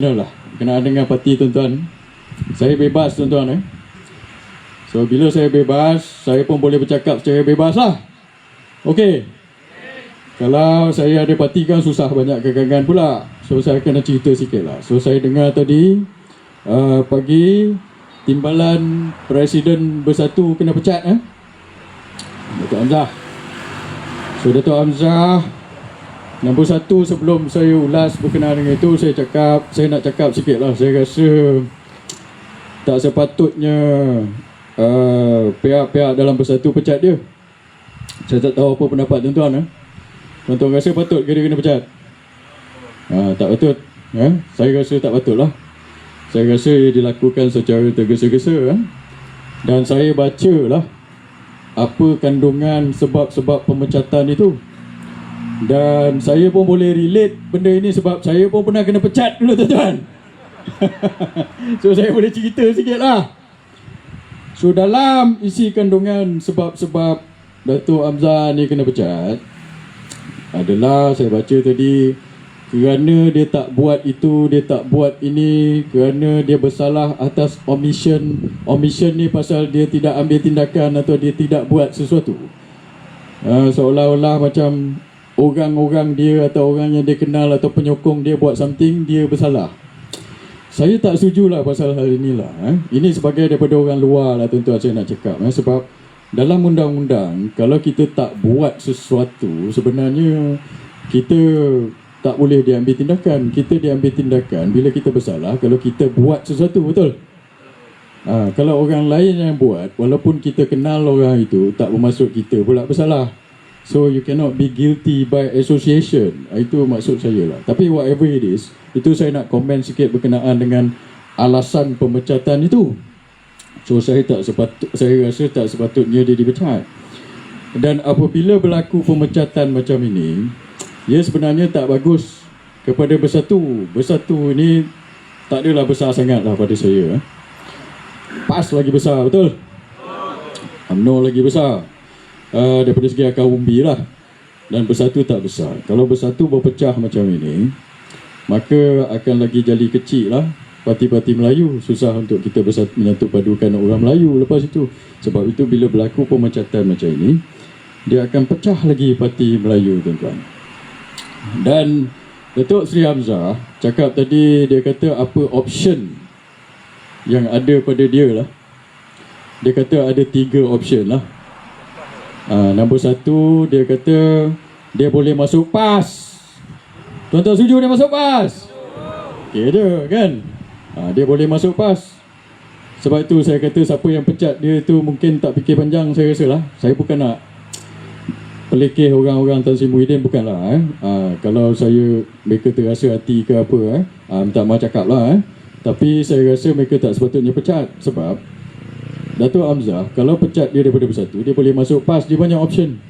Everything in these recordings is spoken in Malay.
Lah, kenaan dengan parti tuan-tuan. Saya bebas tuan-tuan. So bila saya bebas, saya pun boleh bercakap secara bebas lah. Okey. Kalau saya ada parti kan susah banyak kegangan pula. So saya kena cerita sikit lah. So saya dengar tadi pagi Timbalan Presiden Bersatu kena pecat Datuk Hamzah. So Datuk Hamzah, nombor satu, sebelum saya ulas berkenaan dengan itu, saya nak cakap sikit lah. Saya rasa tak sepatutnya pihak-pihak dalam Bersatu pecat dia. Saya tak tahu apa pendapat tuan-tuan. Tuan-tuan rasa patut ke dia kena pecat? Tak patut. Saya rasa tak patut lah. Saya rasa ia dilakukan secara tergesa-gesa. Dan saya baca lah apa kandungan sebab-sebab pemecatan itu. Dan saya pun boleh relate benda ini sebab saya pun pernah kena pecat dulu tuan-tuan. So saya boleh cerita sikit lah. So dalam isi kandungan sebab-sebab Datuk Hamzah ni kena pecat adalah, saya baca tadi, kerana dia tak buat itu, dia tak buat ini, kerana dia bersalah atas omission. Omission ni pasal dia tidak ambil tindakan atau dia tidak buat sesuatu. Seolah-olah macam orang-orang dia atau orang yang dia kenal atau penyokong dia buat something, dia bersalah. Saya tak setuju lah pasal hal inilah. Ini sebagai daripada orang luar lah tuan-tuan saya nak cakap. Sebab dalam undang-undang, kalau kita tak buat sesuatu, sebenarnya kita tak boleh diambil tindakan. Kita diambil tindakan bila kita bersalah kalau kita buat sesuatu, betul? Kalau orang lain yang buat, walaupun kita kenal orang itu, tak bermaksud kita pula bersalah. So you cannot be guilty by association. Itu maksud saya lah. Tapi whatever it is, itu saya nak komen sikit berkenaan dengan alasan pemecatan itu. So saya rasa tak sepatutnya dia dipecat. Dan apabila berlaku pemecatan macam ini, ia sebenarnya tak bagus kepada Bersatu. Bersatu ini tak adalah besar sangat lah pada saya. PAS lagi besar, betul? UMNO lagi besar. Daripada segi akar umbi lah. Dan Bersatu tak besar. Kalau Bersatu berpecah macam ini, maka akan lagi jadi kecil lah parti-parti Melayu. Susah untuk kita menyatu padukan orang Melayu lepas itu. Sebab itu bila berlaku pemecatan macam ini, dia akan pecah lagi parti Melayu tuan-tuan. Dan Datuk Seri Hamzah cakap tadi, dia kata apa option yang ada pada dia lah. Dia kata ada 3 option lah. Nombor 1, dia kata dia boleh masuk PAS. Tuan-tuan setuju dia masuk PAS? Okey dia kan. Dia boleh masuk PAS. Sebab itu saya kata siapa yang pecat dia tu mungkin tak fikir panjang, saya rasa lah. Saya bukan nak pelekeh orang-orang Tan Sri Muhyiddin, bukanlah. Kalau mereka terasa hati ke apa, minta maaf cakap lah. Tapi saya rasa mereka tak sepatutnya pecat. Sebab Datuk Hamzah, kalau pecat dia daripada Bersatu, dia boleh masuk PAS, dia banyak option.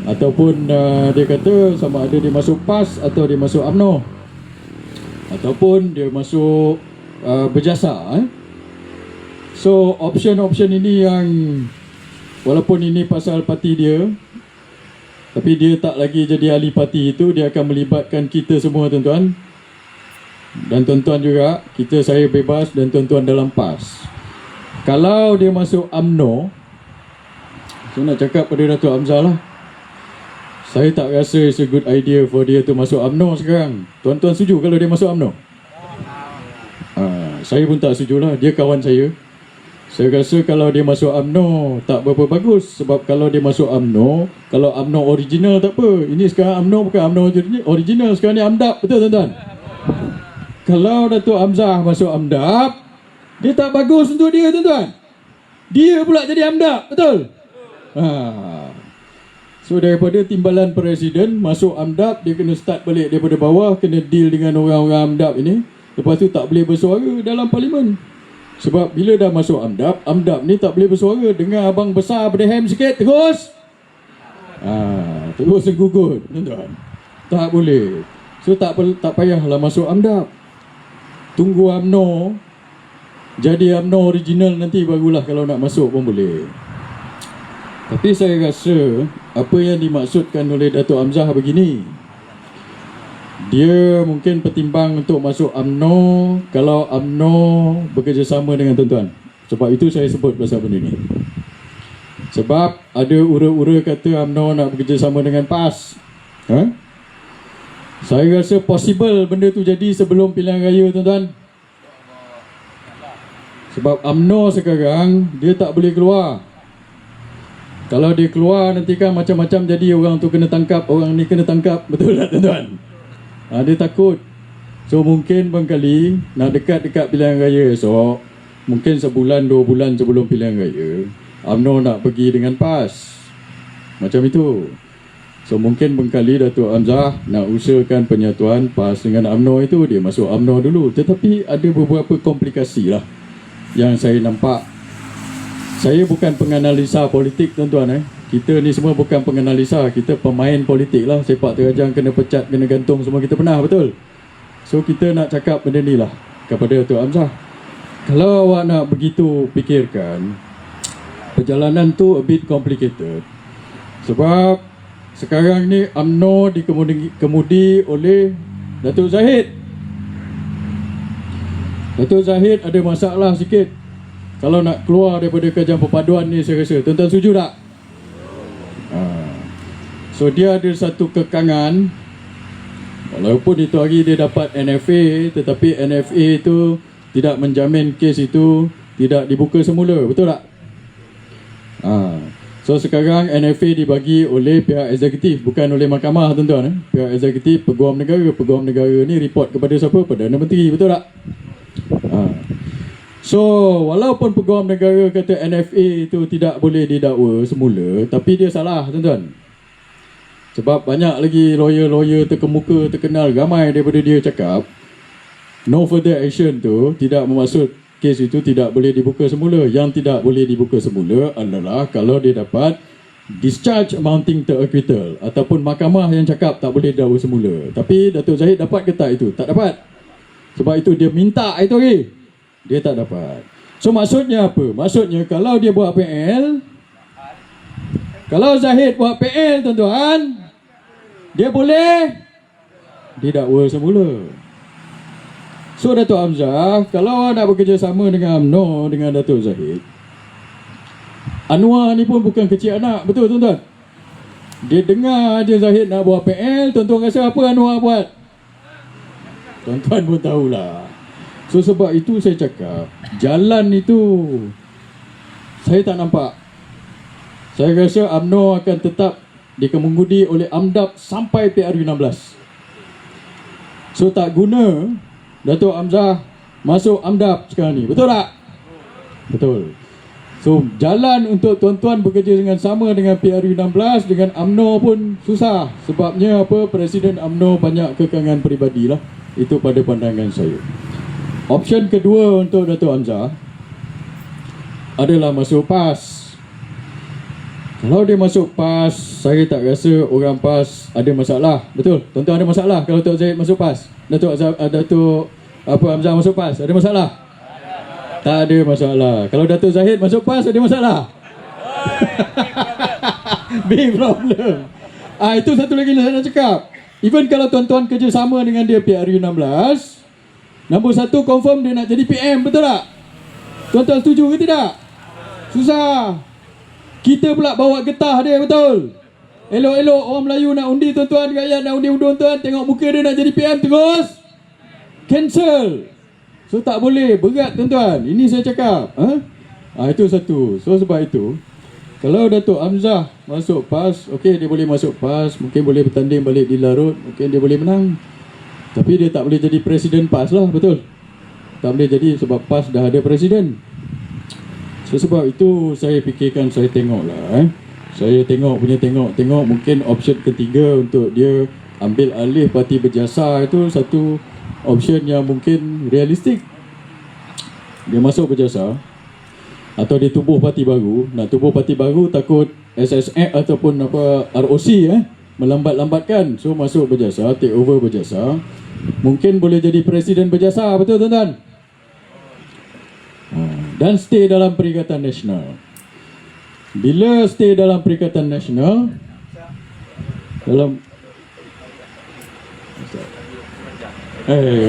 Ataupun dia kata sama ada dia masuk PAS atau dia masuk UMNO, ataupun dia masuk berjasa. So option-option ini yang walaupun ini pasal parti dia, tapi dia tak lagi jadi ahli parti itu, dia akan melibatkan kita semua tuan-tuan. Dan tuan-tuan juga, saya bebas dan tuan-tuan dalam PAS. Kalau dia masuk UMNO, saya nak cakap pada Datuk Hamzah lah, saya tak rasa it's a good idea for dia tu masuk UMNO sekarang. Tuan-tuan setuju kalau dia masuk UMNO? Saya pun tak setuju lah, dia kawan saya. Saya rasa kalau dia masuk UMNO tak berapa bagus. Sebab kalau dia masuk UMNO, kalau UMNO original tak apa. Ini sekarang UMNO bukan UMNO original, sekarang ni AMDAP, betul tuan-tuan? Kalau Datuk Hamzah masuk AMDAP, dia tak bagus untuk dia tuan-tuan. Dia pula jadi AMDAP, betul? So daripada Timbalan Presiden masuk AMDAP, dia kena start balik daripada bawah, kena deal dengan orang-orang AMDAP ini. Lepas tu tak boleh bersuara dalam parlimen. Sebab bila dah masuk AMDAP, AMDAP ni tak boleh bersuara. Dengar abang besar berdehem sikit, terus terus gugut tuan-tuan. Tak boleh. So tak payahlah masuk AMDAP. Tunggu UMNO jadi UMNO original, nanti barulah kalau nak masuk pun boleh. Tapi saya rasa apa yang dimaksudkan oleh Datuk Hamzah begini. Dia mungkin pertimbang untuk masuk UMNO kalau UMNO bekerjasama dengan tuan-tuan. Sebab itu saya sebut pasal benda ni. Sebab ada ura-ura kata UMNO nak bekerjasama dengan PAS. Saya rasa possible benda tu jadi sebelum pilihan raya, tuan-tuan. Sebab UMNO sekarang dia tak boleh keluar. Kalau dia keluar nanti kan macam-macam jadi, orang tu kena tangkap, orang ni kena tangkap. Betul tak, tuan-tuan? Dia takut. So mungkin barangkali nak dekat-dekat pilihan raya esok, mungkin sebulan 2 bulan sebelum pilihan raya, UMNO nak pergi dengan PAS. Macam itu. So mungkin barangkali Datuk Hamzah nak usahakan penyatuan PAS dengan UMNO itu, dia masuk UMNO dulu. Tetapi ada beberapa komplikasi lah yang saya nampak. Saya bukan penganalisa politik, tuan-tuan. Kita ni semua bukan penganalisa, kita pemain politik lah. Sepak terjang, kena pecat, kena gantung, semua kita pernah, betul? So kita nak cakap benda ni lah kepada Datuk Hamzah. Kalau awak nak begitu fikirkan, perjalanan tu a bit complicated. Sebab sekarang ni UMNO dikemudi oleh Datuk Zahid. Datuk Zahid ada masalah sikit kalau nak keluar daripada kerajaan perpaduan ni, saya rasa. Tuan-tuan setuju tak? So dia ada satu kekangan. Walaupun itu hari dia dapat NFA, tetapi NFA itu tidak menjamin kes itu tidak dibuka semula. Betul tak? So sekarang NFA dibagi oleh pihak eksekutif, bukan oleh mahkamah, tuan-tuan. Pihak eksekutif, Peguam Negara. Peguam Negara ni report kepada siapa? Perdana Menteri. Betul tak? So walaupun Peguam Negara kata NFA itu tidak boleh didakwa semula, tapi dia salah, tuan-tuan. Sebab banyak lagi lawyer-lawyer terkemuka, terkenal, ramai daripada dia cakap no further action tu tidak bermaksud kes itu tidak boleh dibuka semula. Yang tidak boleh dibuka semula adalah kalau dia dapat discharge amounting to acquittal, ataupun mahkamah yang cakap tak boleh didakwa semula. Tapi Datuk Zahid dapat ke tak itu? Tak dapat. Sebab itu dia minta itu lagi, dia tak dapat. So maksudnya apa? Maksudnya kalau dia buat PL, kalau Zahid buat PL, tuan-tuan, dia boleh didakwa semula. So Datuk Hamzah, kalau nak bekerjasama dengan UMNO, dengan Datuk Zahid, Anwar ni pun bukan kecil anak, betul, tuan-tuan? Dia dengar je Zahid nak buat PL, tuan-tuan rasa apa Anwar buat? Tuan-tuan pun tahulah. So sebab itu saya cakap, jalan itu saya tak nampak. Saya rasa UMNO akan tetap dikemudi oleh AMDAP sampai PRU 16. So tak guna Datuk Hamzah masuk AMDAP sekarang ni. Betul tak? Betul. So jalan untuk tuan-tuan bekerja dengan sama dengan PRU 16, dengan UMNO pun susah. Sebabnya apa? Presiden UMNO banyak kekangan peribadi lah. Itu pada pandangan saya. Option kedua untuk Datuk Hamzah adalah masuk PAS. Kalau dia masuk PAS, saya tak rasa orang PAS ada masalah. Betul? Tuan-tuan ada masalah kalau Datuk Zahid masuk PAS? Datuk Hamzah masuk PAS, ada masalah? Tak ada masalah. Kalau Datuk Zahid masuk PAS, ada masalah? Big problem. Itu satu lagi saya nak cakap. Even kalau tuan-tuan kerjasama dengan dia PRU 16, nombor satu confirm dia nak jadi PM, betul tak? Tuan-tuan setuju ke tidak? Susah. Kita pula bawa getah dia, betul? Elok-elok orang Melayu nak undi, tuan-tuan, rakyat nak undi tuan-tuan, tengok muka dia nak jadi PM, terus cancel. So tak boleh, berat, tuan-tuan. Ini saya cakap. Itu satu. So sebab itu, kalau Datuk Hamzah masuk PAS, okey, dia boleh masuk PAS, mungkin boleh bertanding balik di Larut, mungkin dia boleh menang. Tapi dia tak boleh jadi presiden PAS lah, betul? Tak boleh jadi sebab PAS dah ada presiden. So sebab itu saya fikirkan, saya tengok lah. Saya tengok mungkin option ketiga untuk dia ambil alih Parti Berjasa itu satu option yang mungkin realistik. Dia masuk Berjasa atau dia tubuh parti baru. Nak tubuh parti baru takut SSF ataupun ROC melambat-lambatkan. So masuk Berjasa, take over Berjasa. Mungkin boleh jadi presiden Berjasa, betul, tuan-tuan? Dan stay dalam Perikatan Nasional. Bila stay dalam Perikatan Nasional, dalam Eh